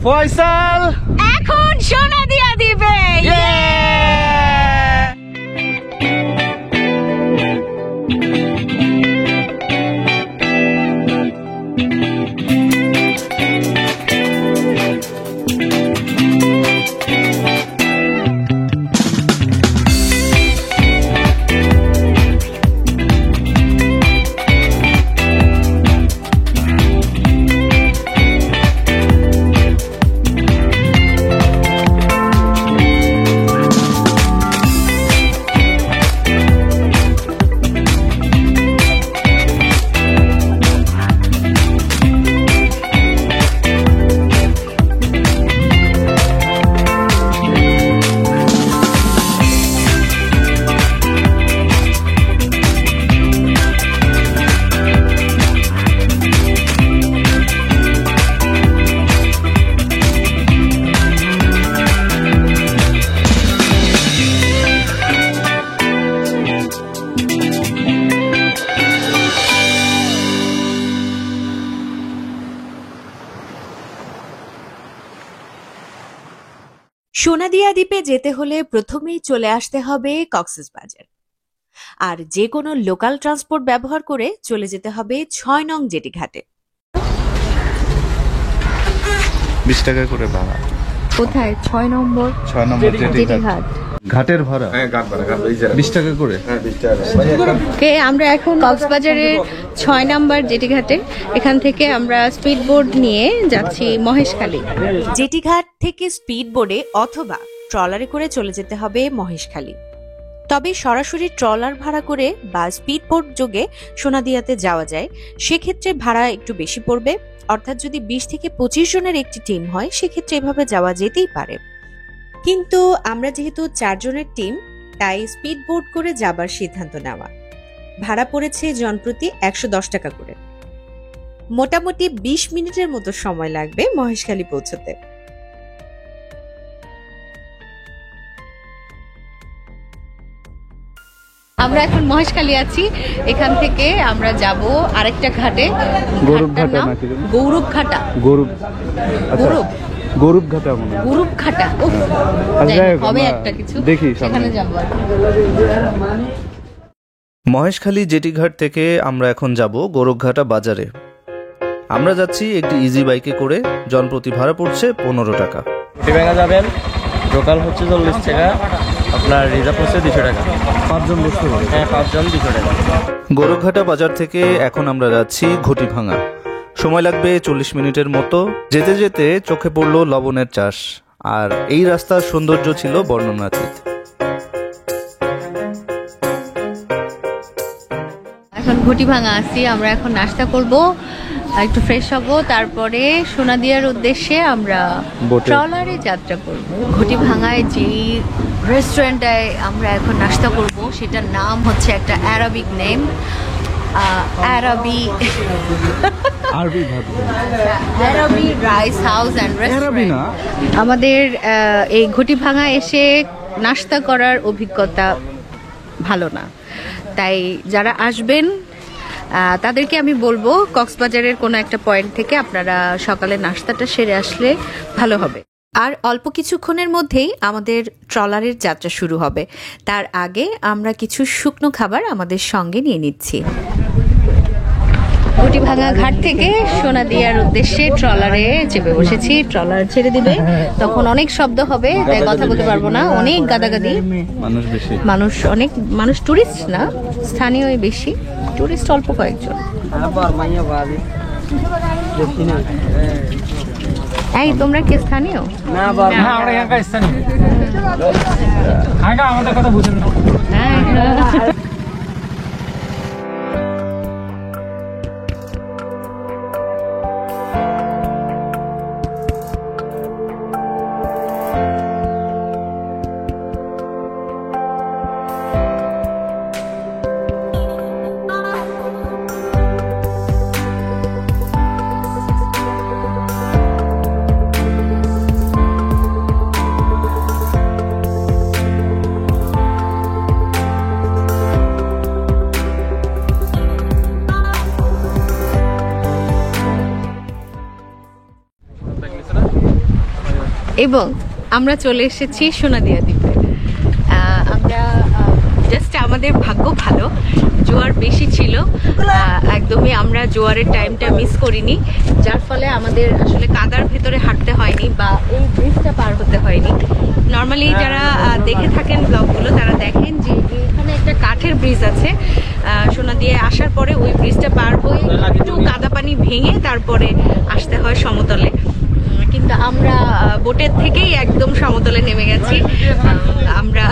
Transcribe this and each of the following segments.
ফয়সাল এখন সোনা দিয়া দিবে। সোনাদিয়া দ্বীপে যেতে হলে প্রথমেই চলে আসতে হবে কক্সবাজার, আর যে কোনো লোকাল ট্রান্সপোর্ট ব্যবহার করে চলে যেতে হবে ৬ নং জেটি ঘাটে। 20 টাকা করে ভাড়া। কোথায়? ৬ নম্বর জেটি ঘাট। ঘাটের ভাড়া? হ্যাঁ, ঘাট ভাড়া 20 টাকা করে। হ্যাঁ, 20 টাকা। ওকে, আমরা এখন কক্সবাজারের ৬ নম্বর জেটি ঘাটে। এখান থেকে আমরা স্পিড বোট নিয়ে যাচ্ছি মহেশখালী। জেটি ঘাট থেকে স্পিড বোটে অথবা ট্রলারে করে চলে যেতে হবে মহেশখালী। তবে সরাসরি ট্রলার ভাড়া করে বা স্পিড বোট যোগে সোনাদিয়াতে যাওয়া যায়, সেক্ষেত্রে ভাড়া একটু বেশি পড়বে। অর্থাৎ যদি 20 থেকে 25 জনের একটি টিম হয়, সেক্ষেত্রে এভাবে যাওয়া যেতেই পারে। কিন্তু আমরা যেহেতু 4 জনের টিম, তাই স্পিড বোট করে যাবার সিদ্ধান্ত নেওয়া। ভাড়া পড়েছে জনপ্রতি 110 টাকা করে। মোটামুটি 20 মিনিটের মতো সময় লাগবে মহেশখালী পৌঁছতে। আমরা এখন মহেশখালী আছি। এখান থেকে আমরা যাব আরেকটা ঘাটে, গৌরবঘাটা নাকি? গৌরবঘাটা। গৌরব, আচ্ছা, গৌরবঘাটা মনে হয়। গৌরবঘাটা হবে একটা কিছু, দেখি সেখানে যাব। মহেশখালী জেটিঘাট থেকে আমরা এখন যাব গোরখঘাটা বাজারে। আমরা যাচ্ছি একটি ইজি বাইকে করে, জনপ্রতি ভাড়া পড়ছে 15 টাকা। টিভেঙ্গা যাবেন, লোকাল হচ্ছে 40 টাকা, আপনার রিজার্ভ হচ্ছে 200 টাকা। 5 জন বসতে পারে? হ্যাঁ, 5 জন 200 টাকা। গোরখঘাটা বাজার থেকে এখন আমরা যাচ্ছি ঘটিভাঙা। সময় লাগবে 40 মিনিটের মতো। যেতে যেতে চোখে পড়ল লবণের চাষ, আর এই রাস্তার সৌন্দর্য ছিল বর্ণনাতীত। এখন ঘটিভাঙা আছি, আমরা এখন নাস্তা করব, একটু ফ্রেশ হব, তারপরে সোনাদিয়ার উদ্দেশ্যে আমরা ট্রলারে যাত্রা করব। ঘটিভাঙায় যে রেস্টুরেন্টটায় আমরা এখন নাস্তা করব, সেটার নাম হচ্ছে একটা অ্যারাবিক নেম, আরবি রাইস হাউস অ্যান্ড রেস্টুরেন্ট। আমাদের এই ঘটিভাঙা এসে নাস্তা করার অভিজ্ঞতা ভালো না, তাই যারা আসবেন তাদেরকে আমি বলবো কক্সবাজারের কোনো একটা পয়েন্ট থেকে আপনারা সকালে নাস্তাটা সেরে আসলে ভালো হবে। আর অল্প কিছুক্ষণের মধ্যেই আমাদের ট্রলারের যাত্রা শুরু হবে। তার আগে আমরা কিছু শুকনো খাবার আমাদের সঙ্গে নিয়ে নিচ্ছি। ঘটিভাঙা ঘাট থেকে সোনাদিয়ার উদ্দেশ্যে ট্রলারে চেপে বসেছি। ট্রলার ছেড়ে দিবে, তখন অনেক শব্দ হবে, তাই কথা বলতে পারবো না। অনেক গাদাগাদি, মানুষ টুরিস্ট না, স্থানীয় বেশি, টুরিস্ট অল্প কয়েকজন। এই তোমরা কি স্থানীয়? না, আমরা এখানকার স্থানীয়। আমাদের কথা বুঝেন না। এবং আমরা চলে এসেছি সোনাদিয়া দ্বীপে। আমরা জাস্ট আমাদের ভাগ্য ভালো, জোয়ার বেশি ছিল, একদমই আমরা জোয়ারের টাইমটা মিস করিনি, যার ফলে আমাদের আসলে কাদার ভেতরে হাঁটতে হয়নি বা এই ব্রিজটা পার হতে হয়নি। নর্মালি যারা দেখে থাকেন ব্লগগুলো তারা দেখেন যে এখানে একটা কাঠের ব্রিজ আছে, সোনাদিয়া আসার পরে ওই ব্রিজটা পার হয়ে একটু কাদা পানি ভেঙে তারপরে আসতে হয় সমতলে, কিন্তু আমরা বোটের থেকেই একদম সমতলে নেমে গেছি। আমরা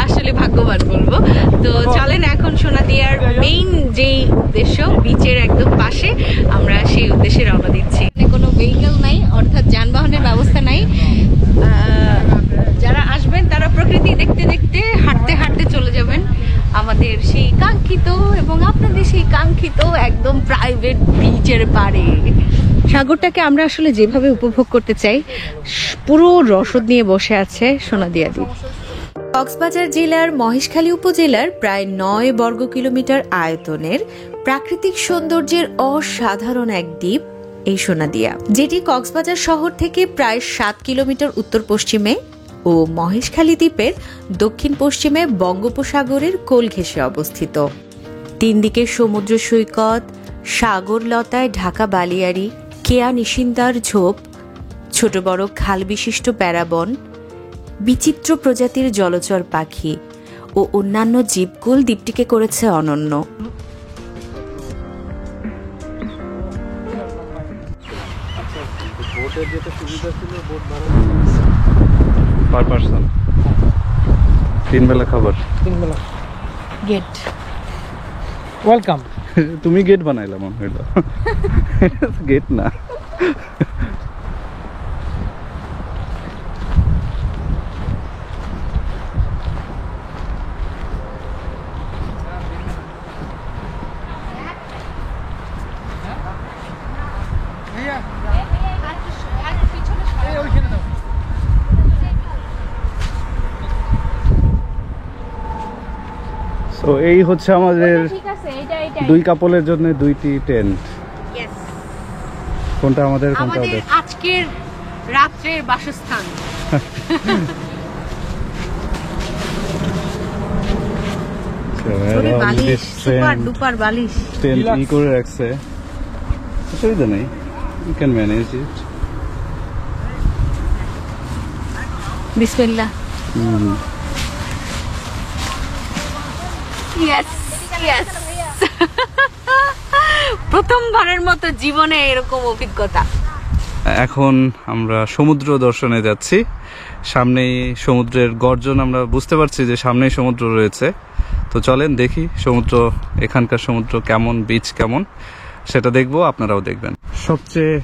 আসলে ভাগ্যবান বলবো। তো চলেন এখন সোনাদিয়ার মেইন যেই উদ্দেশ্য বিচের একদম পাশে, আমরা সেই উদ্দেশ্যে রওনা দিচ্ছি। কোনো ভেহিকেল নাই, অর্থাৎ যানবাহনের ব্যবস্থা নাই। যারা আসবেন তারা প্রকৃতি দেখতে দেখতে হাঁটতে হাঁটতে চলে যাবেন আমাদের সেই কাঙ্ক্ষিত এবং আপনাদের সেই কাঙ্ক্ষিত একদম প্রাইভেট বিচের পাড়ে। সাগরটাকে আমরা আসলে যেভাবে উপভোগ করতে চাই, পুরো রসদ নিয়ে বসে আছে সোনাদিয়া দ্বীপ। কক্সবাজার জেলার মহেশখালী উপজেলার প্রায় 9 বর্গ কিলোমিটার আয়তনের প্রাকৃতিক সৌন্দর্যের অসাধারণ এক দ্বীপ এই সোনাদিয়া, যেটি কক্সবাজার শহর থেকে প্রায় 7 কিলোমিটার উত্তর পশ্চিমে ও মহেশখালী দ্বীপের দক্ষিণ পশ্চিমে বঙ্গোপসাগরের কোল ঘেঁষে অবস্থিত। 3 দিকে সমুদ্র সৈকত, সাগরলতায় ঢাকা বালিয়াড়ি, কেয়া নিশিন্দার ঝোপ, ছোট বড় খাল বিশিষ্ট প্যারাবন, বিচিত্র প্রজাতির জলচর পাখি ও অন্যান্য জীবকুল দ্বীপটিকে করেছে অনন্য। পার পারসন 3 বেলা খাবার। Gate welcome. তুমি গেট বানাইলা মনে হইলো, গেট না। তো এই হচ্ছে আমাদের 2 কাপলের জন্য 2টি টেন্ট। কোনটা আমাদের, কোনটা আমাদের আজকের রাত্রের বাসস্থান। বালিশ, সুপার ডুপার বালিশ টেন্ট ই করে রাখছে, অসুবিধা নেই, ইউ ক্যান ম্যানেজ ইট। বিসমিল্লাহ। ইয়েস ইয়েস, প্রথমবারের মতো জীবনে এরকম অভিজ্ঞতা। এখন আমরা সমুদ্র দর্শনে যাচ্ছি। সামনেই সমুদ্রের গর্জন, আমরা বুঝতে পারছি যে সামনেই সমুদ্র রয়েছে। তো চলেন দেখি সমুদ্র, এখানকার সমুদ্র কেমন, বিচ কেমন, সেটা দেখবো, আপনারাও দেখবেন। সবচেয়ে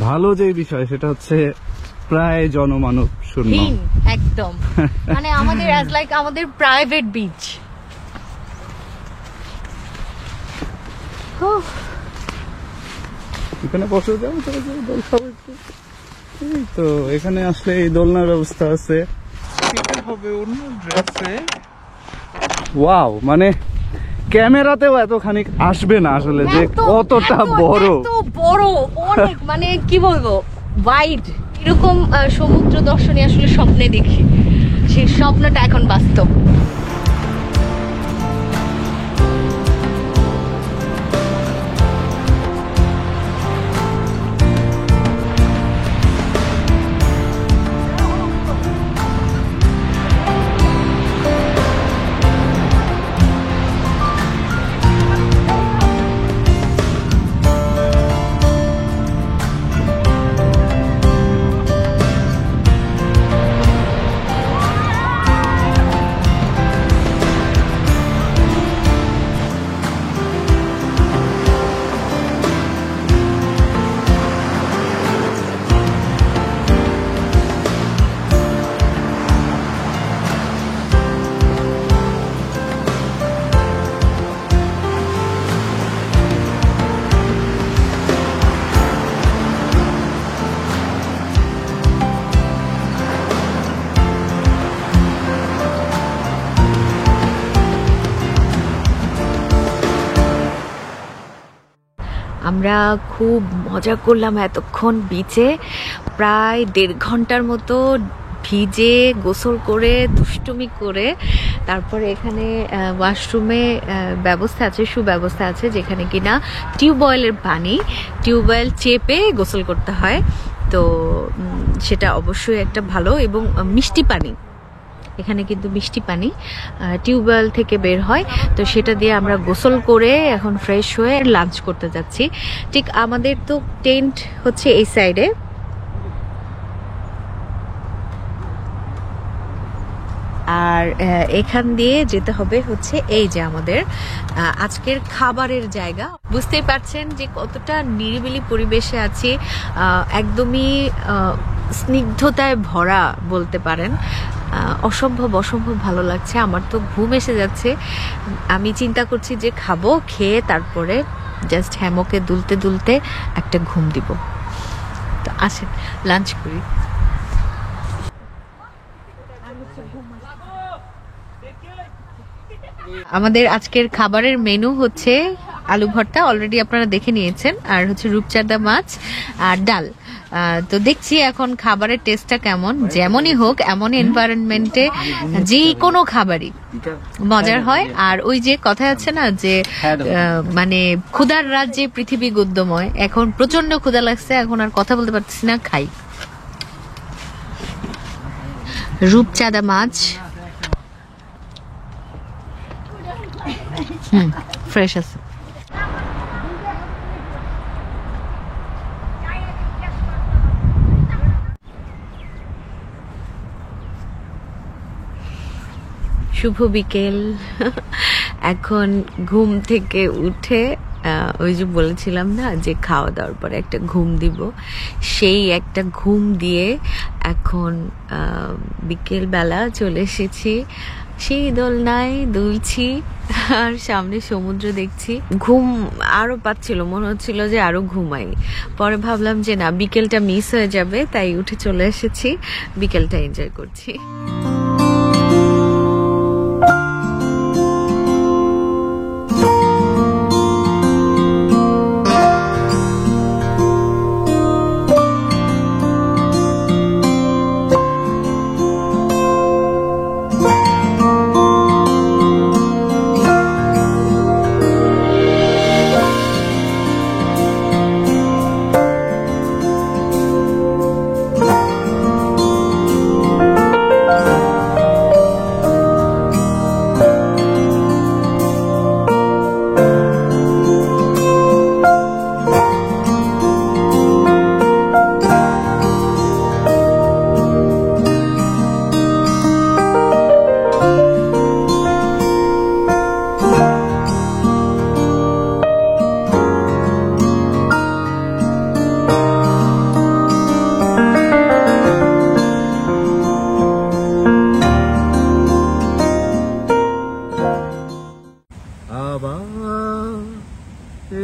ভালো যে বিষয় সেটা হচ্ছে প্রায় জনমানব শূন্য একদম, মানে আমাদের অ্যাজ লাইক আমাদের প্রাইভেট বিচ। এখানে বসে যাও, তো এখানে আসলে এই দোলনার ব্যবস্থা আছে। ওয়াও, মানে ক্যামেরাতেও এতখানি আসবে না আসলে, যে কতটা বড় অনেক, মানে কি বলবো, ওয়াইড। এরকম সমুদ্র দর্শনে আসলে স্বপ্নে দেখি, সেই স্বপ্নটা এখন বাস্তব। আমরা খুব মজা করলাম এতক্ষণ বিচে, প্রায় 1.5 ঘন্টার মতো ভিজে গোসল করে দুষ্টুমি করে তারপরে এখানে ওয়াশরুমে ব্যবস্থা আছে, সুব্যবস্থা আছে, যেখানে কিনা টিউবওয়েলের পানি, টিউবওয়েল চেপে গোসল করতে হয়। তো সেটা অবশ্যই একটা ভালো, এবং মিষ্টি পানি, এখানে কিন্তু মিষ্টি পানি টিউবওয়েল থেকে বের হয়। তো সেটা দিয়ে আমরা গোসল করে এখন ফ্রেশ হয়ে লাঞ্চ করতে যাচ্ছি। ঠিক আমাদের তো টেন্ট হচ্ছে এই সাইডে, আর এখান দিয়ে যেতে হবে হচ্ছে এই যে আমাদের আজকের খাবারের জায়গা। বুঝতেই পারছেন যে কতটা নিরিবিলি পরিবেশে আছি, একদমই স্নিগ্ধতায় ভরা বলতে পারেন। অসম্ভব ভালো লাগছে, আমার তো ঘুম এসে যাচ্ছে। আমি চিন্তা করছি যে খাবো, খেয়ে তারপরে জাস্ট হ্যামকে দুলতে দুলতে একটা ঘুম দিব। তো আসেন লাঞ্চ করি। আমাদের আজকের খাবারের মেনু হচ্ছে আলু ভর্তা, অলরেডি আপনারা দেখে নিয়েছেন, আর হচ্ছে রূপচাঁদা মাছ আর ডাল। তো দেখছি এখন খাবারের টেস্টটা কেমন। যেমনই হোক, এমন এনভায়রনমেন্টে যে কোনো খাবারই মজার হয়। আর ওই যে কথা আছে না যে মানে ক্ষুধার রাজ্যে পৃথিবী গদ্যময়, এখন প্রচন্ড ক্ষুধা লাগছে, এখন আর কথা বলতে পারছি না, খাই। রূপচাঁদা মাছ ফ্রেশ আছে। শুভ বিকেল। এখন ঘুম থেকে উঠে ওই যে বলেছিলাম না যে খাওয়া দাওয়ার পরে একটা ঘুম দিব, সেই একটা ঘুম দিয়ে এখন বিকেল বেলা চলে এসেছি, সেই দোলনায় দুলছি আর সামনে সমুদ্র দেখছি। ঘুম আরো পাচ্ছিল, মনে হচ্ছিল যে আরো ঘুমাই। পরে ভাবলাম যে না, বিকেলটা মিস হয়ে যাবে, তাই উঠে চলে এসেছি, বিকেলটা এনজয় করছি।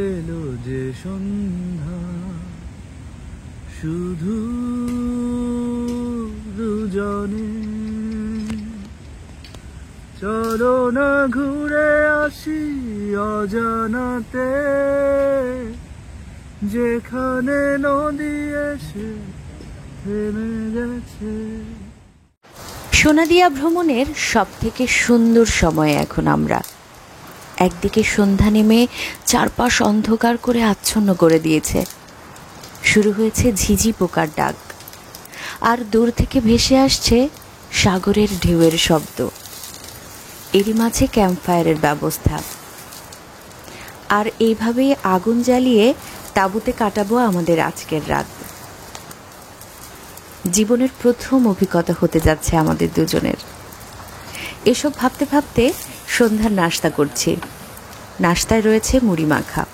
এলো যে সন্ধ্যা, শুধু দুজনে, চলো না ঘুরে আসি অজানাতে, যেখানে নদী এসে থেমে গেছে। সোনাদিয়া ভ্রমণের সব থেকে সুন্দর সময় এখন আমরা। একদিকে সন্ধ্যা নেমে চারপাশ অন্ধকার করে আচ্ছন্ন করে দিয়েছে, শুরু হয়েছে ঝিঝি পোকার ডাক, আর দূর থেকে ভেসে আসছে সাগরের ঢেউয়ের শব্দ। এরই মাঝে ক্যাম্পফায়ারের ব্যবস্থা, আর এইভাবেই আগুন জ্বালিয়ে তাঁবুতে কাটাবো আমাদের আজকের রাত। জীবনের প্রথম অভিজ্ঞতা হতে যাচ্ছে আমাদের দুজনের। এসব ভাবতে ভাবতে সন্ধ্যার নাস্তা করছি। নাস্তায় রয়েছে মুড়ি মাখা,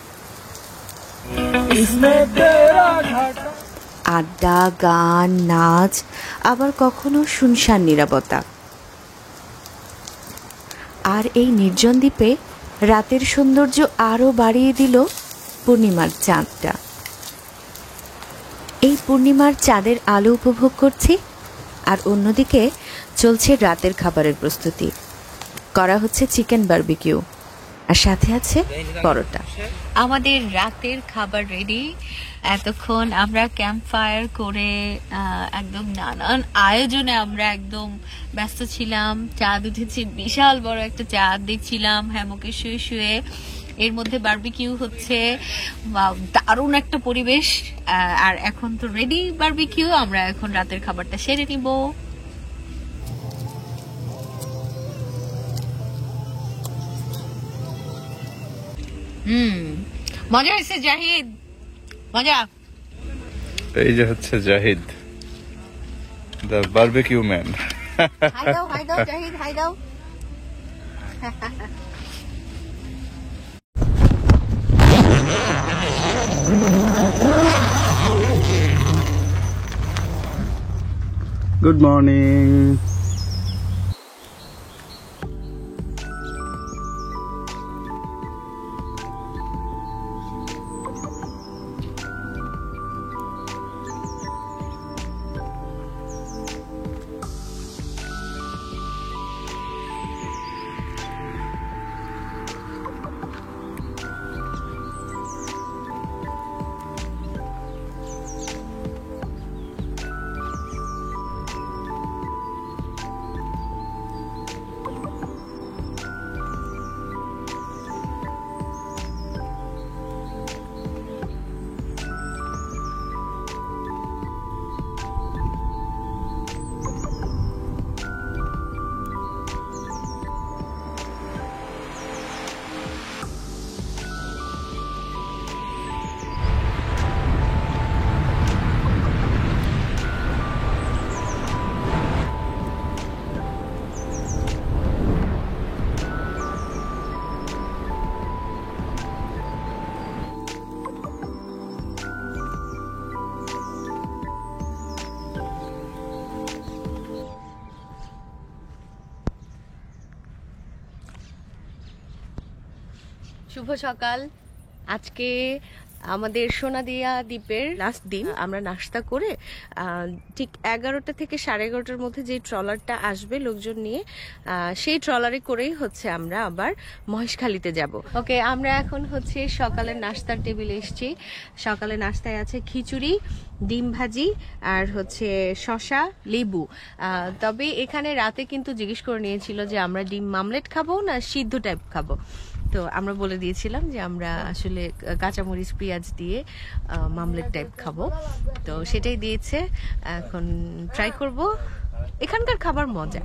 আড্ডা, গান, নাচ, আবার কখনো শুনশান নীরবতা। আর এই নির্জন দ্বীপে রাতের সৌন্দর্য আরও বাড়িয়ে দিল পূর্ণিমার চাঁদটা। এই পূর্ণিমার চাঁদের আলো উপভোগ করছি, আর অন্যদিকে চলছে রাতের খাবারের প্রস্তুতি। করা হচ্ছে চিকেন বারবিকিউ। আর সাথে আছে পরোটা। আমাদের রাতের খাবার রেডি। এতক্ষণ আমরা ক্যাম্প ফায়ার করে একদম নানান আয়োজনে আমরা একদম ব্যস্ত ছিলাম। চাঁদ উঠেছে, বিশাল বড় একটা চাঁদ দেখছিলাম হ্যামকে শুয়ে শুয়ে। এর মধ্যে বারবিকিউ হচ্ছে, দারুণ একটা পরিবেশ। আর এখন তো রেডি বারবিকিউ, আমরা এখন রাতের খাবারটা সেরে নিব। মজা হয়েছে জাহিদ, মজা। এই যে হচ্ছে Zahid, the barbecue man. Hi দাও জাহিদ, হাই দাও। Good morning. শুভ সকাল। আজকে আমাদের সোনাদিয়া দ্বীপের লাস্ট দিন। আমরা নাস্তা করে ঠিক 11টা থেকে 11:30টার মধ্যে যে ট্রলারটা আসবে লোকজন নিয়ে, সেই ট্রলারে করেই হচ্ছে আমরা আবার মহেশখালীতে যাব। ওকে, আমরা এখন হচ্ছে সকালের নাস্তার টেবিলে এসেছি। সকালে নাস্তায় আছে খিচুড়ি, ডিম ভাজি আর হচ্ছে শসা, লেবু। তবে এখানে রাতে কিন্তু জিজ্ঞেস করে নিয়েছিল যে আমরা ডিম মামলেট খাবো না সিদ্ধ টাইপ খাবো। তো আমরা বলে দিয়েছিলাম যে আমরা আসলে কাঁচামরিচ পেঁয়াজ দিয়ে মামলেট টাইপ খাবো। তো সেটাই দিয়েছে, এখন ট্রাই করব। এখানকার খাবার মজা।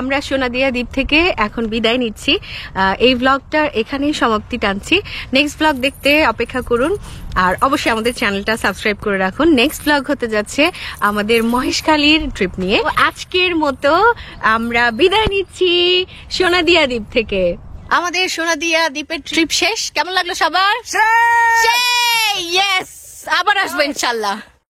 আমরা সোনাদিয়া দ্বীপ থেকে এখন বিদায় নিচ্ছি। এই ব্লগটার এখানেই সমাপ্তি টানছি। নেক্সট ব্লগ দেখতে অপেক্ষা করুন, আর অবশ্যই আমাদের চ্যানেলটা সাবস্ক্রাইব করে রাখুন। নেক্সট ব্লগ হতে যাচ্ছে আমাদের মহেশখালীর ট্রিপ নিয়ে। আজকের মতো আমরা বিদায় নিচ্ছি সোনাদিয়া দ্বীপ থেকে। আমাদের সোনাদিয়া দ্বীপের ট্রিপ শেষ। কেমন লাগলো সবার? ইয়েস, আবার আসবো ইনশাল্লাহ।